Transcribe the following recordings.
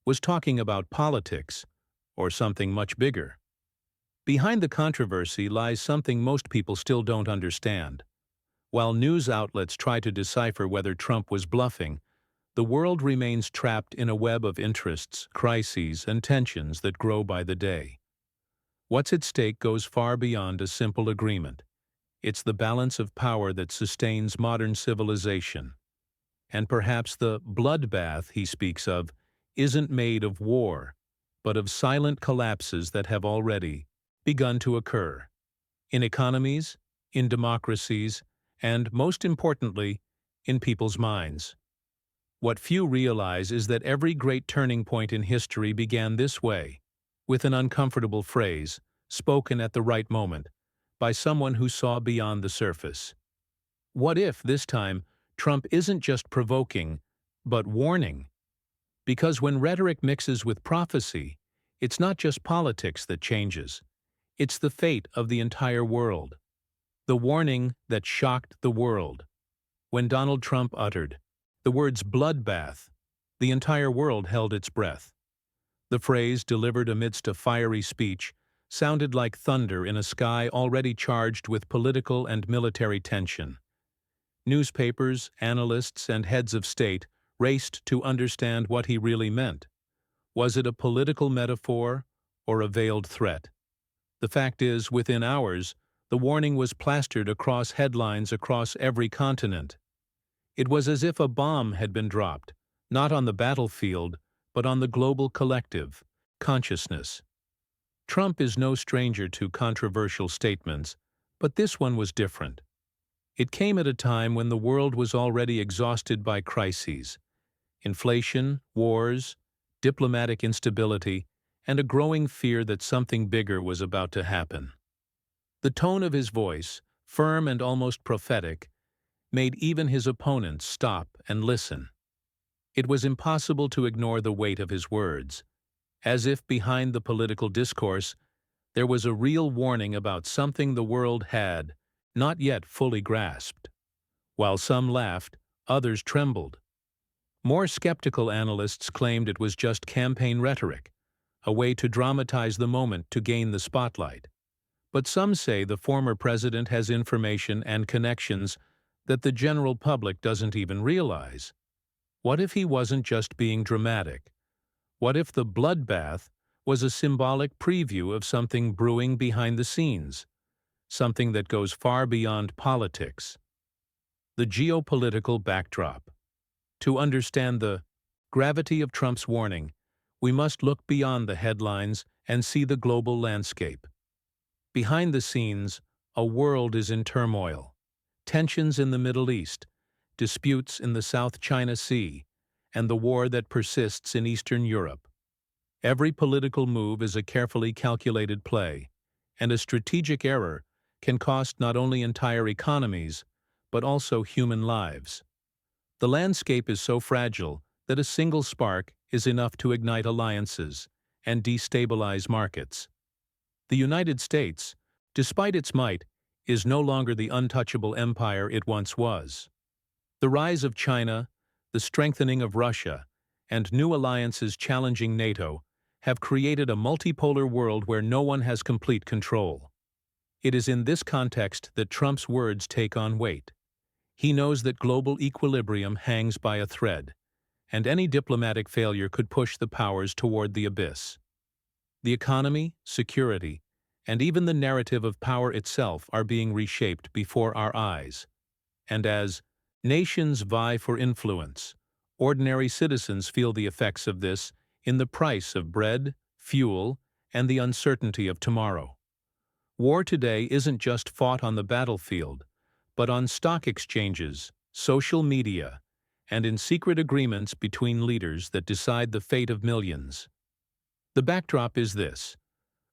was talking about politics, or something much bigger. Behind the controversy lies something most people still don't understand. While news outlets try to decipher whether Trump was bluffing, the world remains trapped in a web of interests, crises, and tensions that grow by the day. What's at stake goes far beyond a simple agreement. It's the balance of power that sustains modern civilization. And perhaps the bloodbath he speaks of isn't made of war, but of silent collapses that have already begun to occur. In economies, in democracies, and most importantly, in people's minds. What few realize is that every great turning point in history began this way, with an uncomfortable phrase, spoken at the right moment, by someone who saw beyond the surface. What if, this time, Trump isn't just provoking, but warning? Because when rhetoric mixes with prophecy, it's not just politics that changes. It's the fate of the entire world. The warning that shocked the world. When Donald Trump uttered the words bloodbath, the entire world held its breath. The phrase, delivered amidst a fiery speech, sounded like thunder in a sky already charged with political and military tension. Newspapers, analysts, and heads of state raced to understand what he really meant. Was it a political metaphor or a veiled threat? The fact is, within hours, the warning was plastered across headlines across every continent. It was as if a bomb had been dropped, not on the battlefield, but on the global collective consciousness. Trump is no stranger to controversial statements, but this one was different. It came at a time when the world was already exhausted by crises: inflation, wars, diplomatic instability, and a growing fear that something bigger was about to happen. The tone of his voice, firm and almost prophetic, made even his opponents stop and listen. It was impossible to ignore the weight of his words, as if behind the political discourse there was a real warning about something the world had not yet fully grasped. While some laughed, others trembled. More skeptical analysts claimed it was just campaign rhetoric, a way to dramatize the moment to gain the spotlight. But some say the former president has information and connections that the general public doesn't even realize. What if he wasn't just being dramatic? What if the bloodbath was a symbolic preview of something brewing behind the scenes? Something that goes far beyond politics. The geopolitical backdrop. To understand the gravity of Trump's warning, we must look beyond the headlines and see the global landscape. Behind the scenes, a world is in turmoil. Tensions in the Middle East, disputes in the South China Sea, and the war that persists in Eastern Europe. Every political move is a carefully calculated play, and a strategic error can cost not only entire economies, but also human lives. The landscape is so fragile that a single spark is enough to ignite alliances and destabilize markets. The United States, despite its might, is no longer the untouchable empire it once was. The rise of China, the strengthening of Russia, and new alliances challenging NATO have created a multipolar world where no one has complete control. It is in this context that Trump's words take on weight. He knows that global equilibrium hangs by a thread, and any diplomatic failure could push the powers toward the abyss. The economy, security, and even the narrative of power itself are being reshaped before our eyes. And as nations vie for influence, ordinary citizens feel the effects of this in the price of bread, fuel, and the uncertainty of tomorrow. War today isn't just fought on the battlefield, but on stock exchanges, social media, and in secret agreements between leaders that decide the fate of millions. The backdrop is this: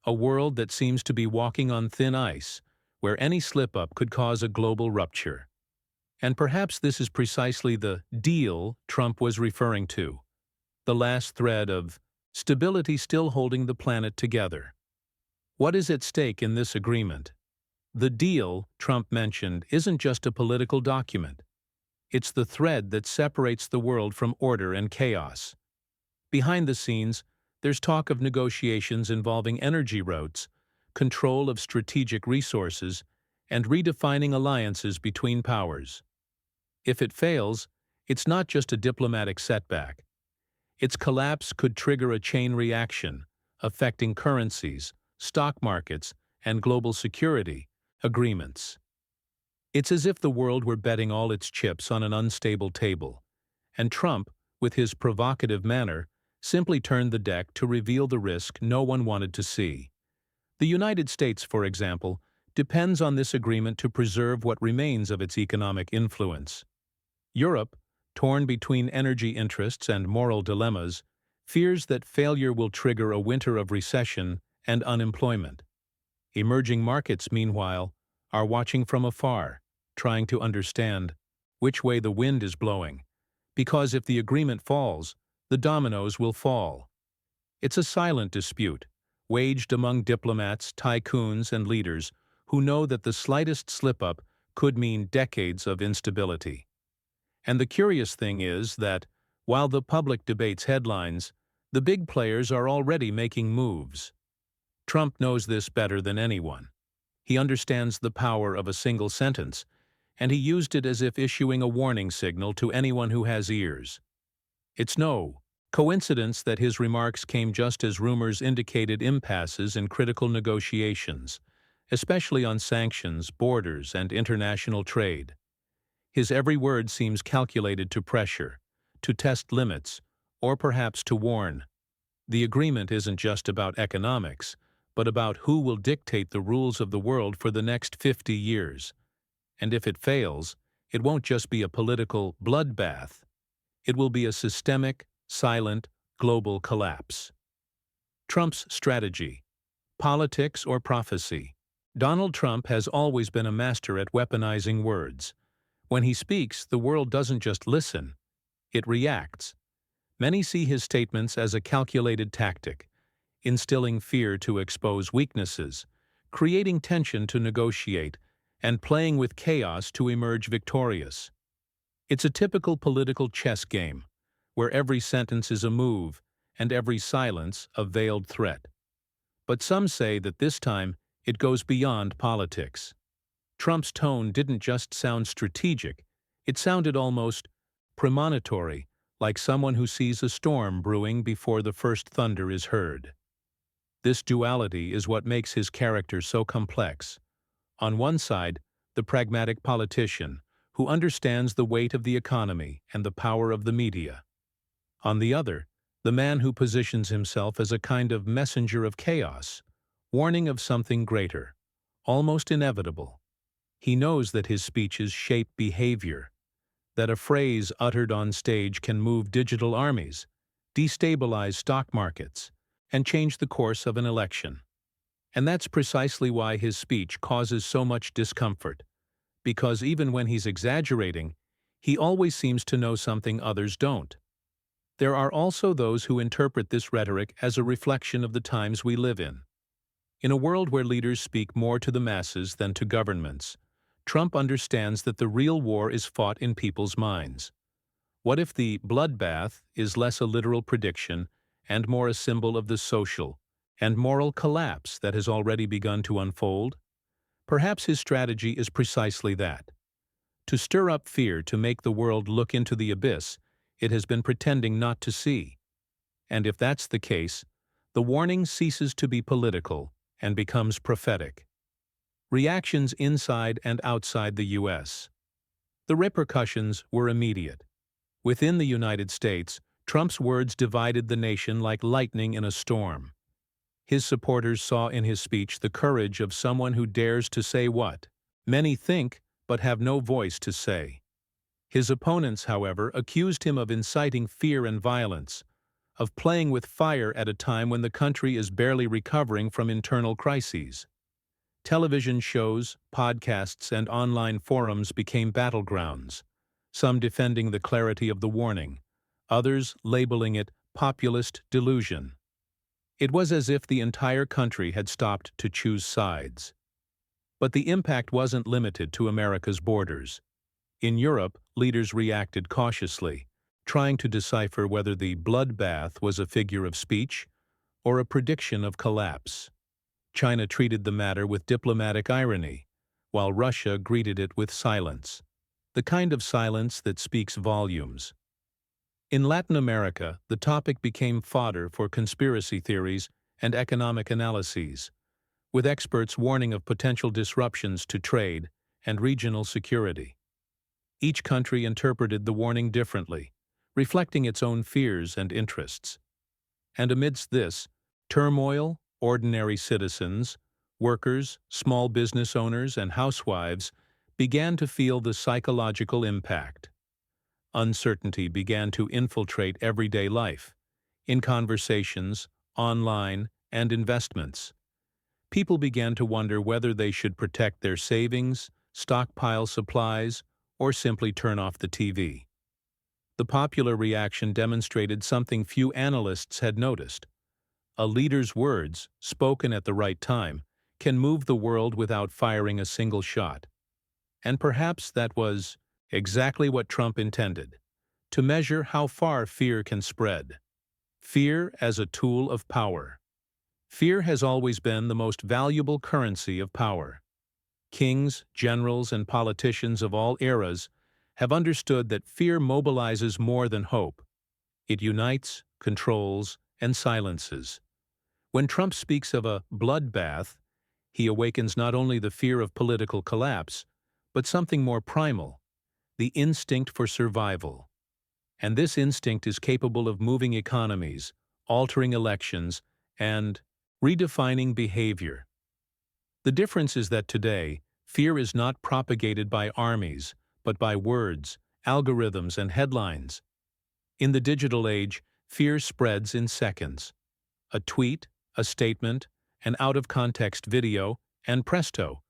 a world that seems to be walking on thin ice, where any slip-up could cause a global rupture. And perhaps this is precisely the deal Trump was referring to, the last thread of stability still holding the planet together. What is at stake in this agreement? The deal Trump mentioned isn't just a political document. It's the thread that separates the world from order and chaos. Behind the scenes, there's talk of negotiations involving energy routes, control of strategic resources, and redefining alliances between powers. If it fails, it's not just a diplomatic setback. Its collapse could trigger a chain reaction, affecting currencies, stock markets, and global security agreements. It's as if the world were betting all its chips on an unstable table, and Trump, with his provocative manner, simply turned the deck to reveal the risk no one wanted to see. The United States, for example, depends on this agreement to preserve what remains of its economic influence. Europe, torn between energy interests and moral dilemmas, fears that failure will trigger a winter of recession and unemployment. Emerging markets, meanwhile, are watching from afar, trying to understand which way the wind is blowing, because if the agreement falls, the dominoes will fall. It's a silent dispute, waged among diplomats, tycoons, and leaders who know that the slightest slip-up could mean decades of instability. And the curious thing is that, while the public debates headlines, the big players are already making moves. Trump knows this better than anyone. He understands the power of a single sentence, and he used it as if issuing a warning signal to anyone who has ears. It's no coincidence that his remarks came just as rumors indicated impasses in critical negotiations, especially on sanctions, borders, and international trade. His every word seems calculated to pressure, to test limits, or perhaps to warn. The agreement isn't just about economics, but about who will dictate the rules of the world for the next 50 years. And if it fails, it won't just be a political bloodbath. It will be a systemic, silent, global collapse. Trump's strategy: politics or prophecy. Donald Trump has always been a master at weaponizing words. When he speaks, the world doesn't just listen, it reacts. Many see his statements as a calculated tactic, instilling fear to expose weaknesses, creating tension to negotiate, and playing with chaos to emerge victorious. It's a typical political chess game, where every sentence is a move and every silence a veiled threat. But some say that this time it goes beyond politics. Trump's tone didn't just sound strategic, it sounded almost premonitory, like someone who sees a storm brewing before the first thunder is heard. This duality is what makes his character so complex. On one side, the pragmatic politician, who understands the weight of the economy and the power of the media. On the other, the man who positions himself as a kind of messenger of chaos, warning of something greater, almost inevitable. He knows that his speeches shape behavior, that a phrase uttered on stage can move digital armies, destabilize stock markets, and change the course of an election. And that's precisely why his speech causes so much discomfort, because even when he's exaggerating, he always seems to know something others don't. There are also those who interpret this rhetoric as a reflection of the times we live in. In a world where leaders speak more to the masses than to governments, Trump understands that the real war is fought in people's minds. What if the bloodbath is less a literal prediction and more a symbol of the social and moral collapse that has already begun to unfold? Perhaps his strategy is precisely that: to stir up fear, to make the world look into the abyss it has been pretending not to see. And if that's the case, the warning ceases to be political and becomes prophetic. Reactions inside and outside the U.S. The repercussions were immediate. Within the United States, Trump's words divided the nation like lightning in a storm. His supporters saw in his speech the courage of someone who dares to say what many think but have no voice to say. His opponents, however, accused him of inciting fear and violence, of playing with fire at a time when the country is barely recovering from internal crises. Television shows, podcasts, and online forums became battlegrounds, some defending the clarity of the warning, others labeling it populist delusion. It was as if the entire country had stopped to choose sides. But the impact wasn't limited to America's borders. In Europe, leaders reacted cautiously, trying to decipher whether the bloodbath was a figure of speech or a prediction of collapse. China treated the matter with diplomatic irony, while Russia greeted it with silence, the kind of silence that speaks volumes. In Latin America, the topic became fodder for conspiracy theories and economic analyses, with experts warning of potential disruptions to trade and regional security. Each country interpreted the warning differently, reflecting its own fears and interests. And amidst this turmoil, ordinary citizens, workers, small business owners, and housewives began to feel the psychological impact. Uncertainty began to infiltrate everyday life, in conversations, online, and investments. People began to wonder whether they should protect their savings, stockpile supplies, or simply turn off the TV. The popular reaction demonstrated something few analysts had noticed. A leader's words, spoken at the right time, can move the world without firing a single shot. And perhaps that was exactly what Trump intended, to measure how far fear can spread. Fear as a tool of power. Fear has always been the most valuable currency of power. Kings, generals, and politicians of all eras have understood that fear mobilizes more than hope. It unites, controls, and silences. When Trump speaks of a bloodbath, he awakens not only the fear of political collapse, but something more primal, the instinct for survival. And this instinct is capable of moving economies, altering elections, and redefining behavior. The difference is that today, fear is not propagated by armies, but by words, algorithms, and headlines. In the digital age, fear spreads in seconds. A tweet, a statement, an out-of-context video, and presto,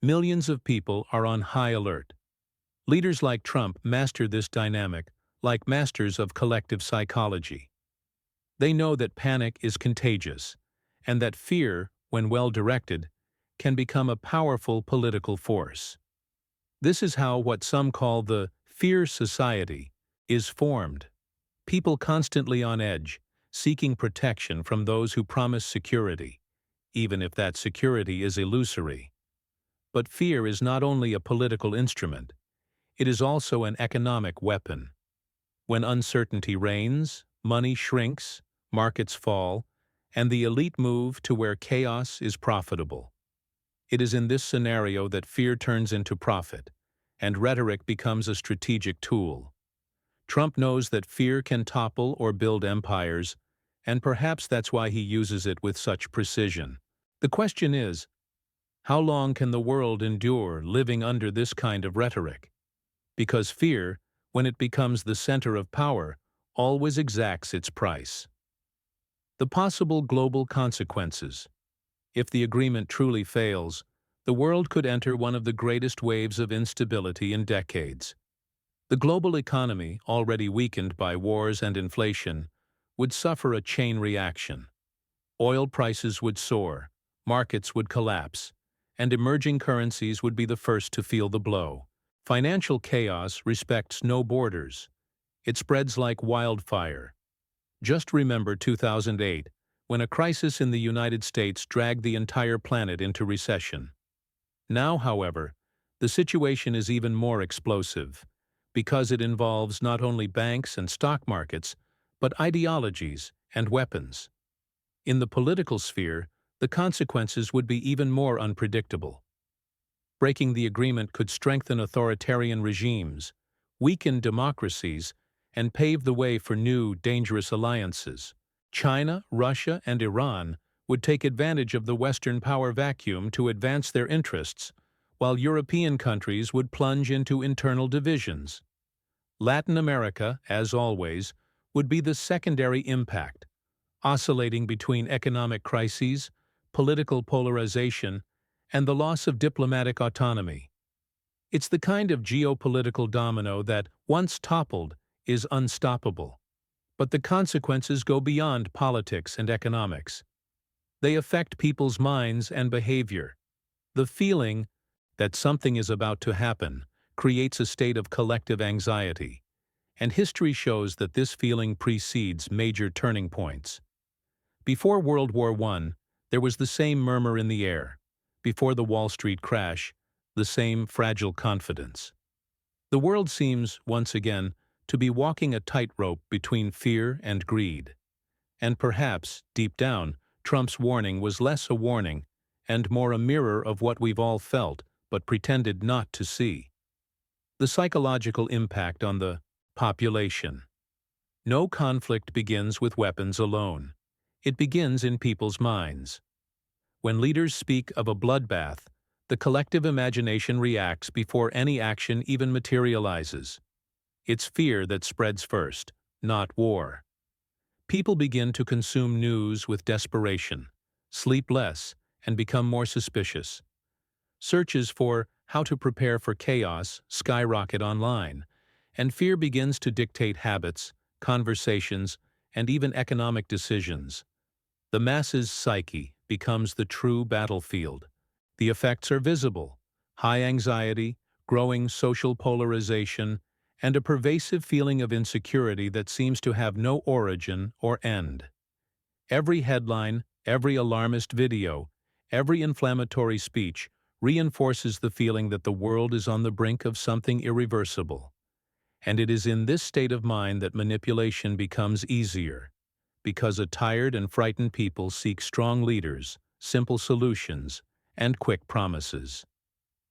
millions of people are on high alert. Leaders like Trump master this dynamic like masters of collective psychology. They know that panic is contagious, and that fear, when well directed, can become a powerful political force. This is how what some call the fear society is formed. People constantly on edge, seeking protection from those who promise security, even if that security is illusory. But fear is not only a political instrument, it is also an economic weapon. When uncertainty reigns, money shrinks, markets fall, and the elite move to where chaos is profitable. It is in this scenario that fear turns into profit, and rhetoric becomes a strategic tool. Trump knows that fear can topple or build empires, and perhaps that's why he uses it with such precision. The question is, how long can the world endure living under this kind of rhetoric? Because fear, when it becomes the center of power, always exacts its price. The possible global consequences. If the agreement truly fails, the world could enter one of the greatest waves of instability in decades. The global economy, already weakened by wars and inflation, would suffer a chain reaction. Oil prices would soar, markets would collapse, and emerging currencies would be the first to feel the blow. Financial chaos respects no borders. It spreads like wildfire. Just remember 2008, when a crisis in the United States dragged the entire planet into recession. Now, however, the situation is even more explosive, because it involves not only banks and stock markets, but ideologies and weapons. In the political sphere, the consequences would be even more unpredictable. Breaking the agreement could strengthen authoritarian regimes, weaken democracies, and pave the way for new, dangerous alliances. China, Russia, and Iran would take advantage of the Western power vacuum to advance their interests, while European countries would plunge into internal divisions. Latin America, as always, would be the secondary impact, oscillating between economic crises, political polarization, and the loss of diplomatic autonomy. It's the kind of geopolitical domino that, once toppled, is unstoppable. But the consequences go beyond politics and economics. They affect people's minds and behavior. The feeling that something is about to happen creates a state of collective anxiety, and history shows that this feeling precedes major turning points. Before World War I, there was the same murmur in the air. Before the Wall Street crash, the same fragile confidence. The world seems, once again, to be walking a tightrope between fear and greed. And perhaps, deep down, Trump's warning was less a warning and more a mirror of what we've all felt but pretended not to see. The psychological impact on the population. No conflict begins with weapons alone. It begins in people's minds. When leaders speak of a bloodbath, the collective imagination reacts before any action even materializes. It's fear that spreads first, not war. People begin to consume news with desperation, sleep less, and become more suspicious. Searches for how to prepare for chaos skyrocket online, and fear begins to dictate habits, conversations, and even economic decisions. The masses' psyche becomes the true battlefield. The effects are visible: high anxiety, growing social polarization, and a pervasive feeling of insecurity that seems to have no origin or end. Every headline, every alarmist video, every inflammatory speech reinforces the feeling that the world is on the brink of something irreversible. And it is in this state of mind that manipulation becomes easier, because a tired and frightened people seek strong leaders, simple solutions, and quick promises.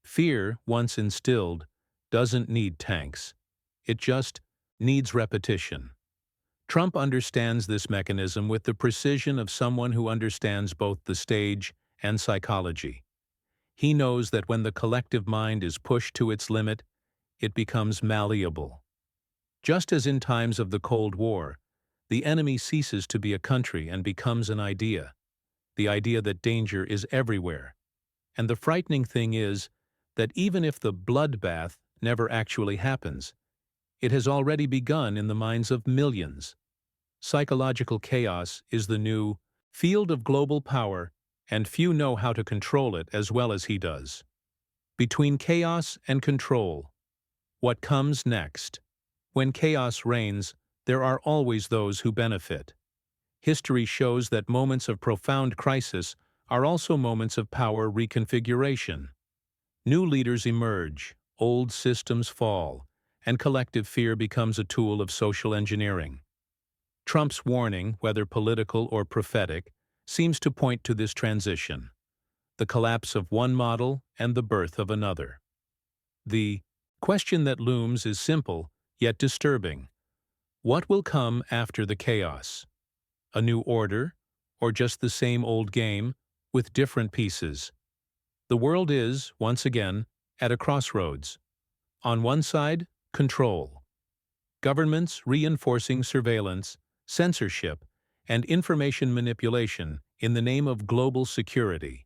Fear, once instilled, doesn't need tanks. It just needs repetition. Trump understands this mechanism with the precision of someone who understands both the stage and psychology. He knows that when the collective mind is pushed to its limit, it becomes malleable. Just as in times of the Cold War, the enemy ceases to be a country and becomes an idea, the idea that danger is everywhere. And the frightening thing is that even if the bloodbath never actually happens, it has already begun in the minds of millions. Psychological chaos is the new field of global power, and few know how to control it as well as he does. Between chaos and control, what comes next? When chaos reigns, there are always those who benefit. History shows that moments of profound crisis are also moments of power reconfiguration. New leaders emerge, old systems fall, and collective fear becomes a tool of social engineering. Trump's warning, whether political or prophetic, seems to point to this transition: the collapse of one model and the birth of another. The question that looms is simple, yet disturbing. What will come after the chaos? A new order, or just the same old game, with different pieces? The world is, once again, at a crossroads. On one side, control. Governments reinforcing surveillance, censorship, and information manipulation in the name of global security.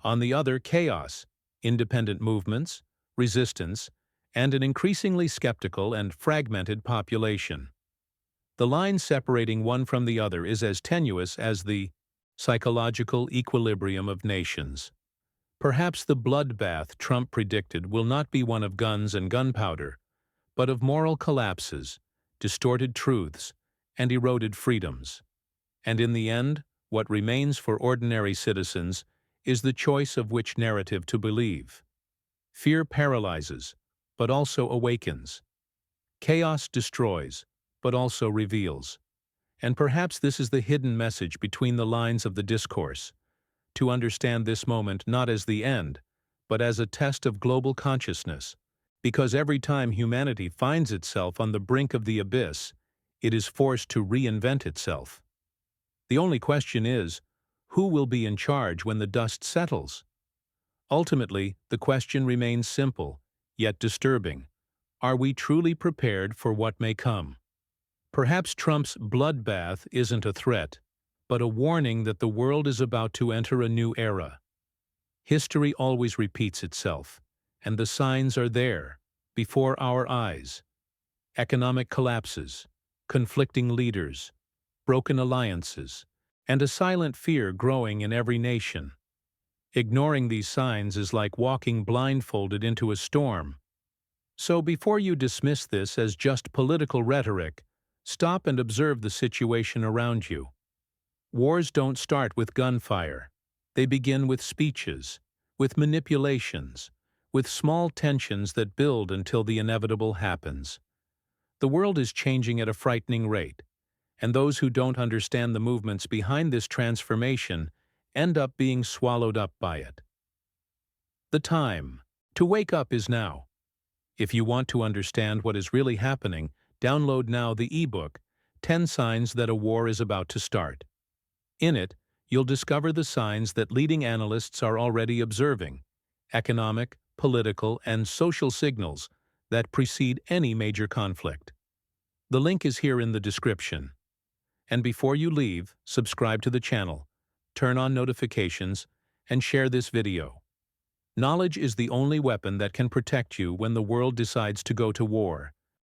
On the other, chaos, independent movements, resistance, and an increasingly skeptical and fragmented population. The line separating one from the other is as tenuous as the psychological equilibrium of nations. Perhaps the bloodbath Trump predicted will not be one of guns and gunpowder, but of moral collapses, distorted truths, and eroded freedoms. And in the end, what remains for ordinary citizens is the choice of which narrative to believe. Fear paralyzes, but also awakens. Chaos destroys, but also reveals. And perhaps this is the hidden message between the lines of the discourse: to understand this moment not as the end, but as a test of global consciousness, because every time humanity finds itself on the brink of the abyss, it is forced to reinvent itself. The only question is, who will be in charge when the dust settles? Ultimately, the question remains simple, yet disturbing. Are we truly prepared for what may come? Perhaps Trump's bloodbath isn't a threat, but a warning that the world is about to enter a new era. History always repeats itself, and the signs are there, before our eyes. Economic collapses, conflicting leaders, broken alliances, and a silent fear growing in every nation. Ignoring these signs is like walking blindfolded into a storm. So before you dismiss this as just political rhetoric, stop and observe the situation around you. Wars don't start with gunfire. They begin with speeches, with manipulations, with small tensions that build until the inevitable happens. The world is changing at a frightening rate, and those who don't understand the movements behind this transformation end up being swallowed up by it. The time to wake up is now. If you want to understand what is really happening, download now the eBook, 10 Signs That a War is About to Start. In it, you'll discover the signs that leading analysts are already observing, economic, political, and social signals that precede any major conflict. The link is here in the description. And before you leave, subscribe to the channel, turn on notifications, and share this video. Knowledge is the only weapon that can protect you when the world decides to go to war.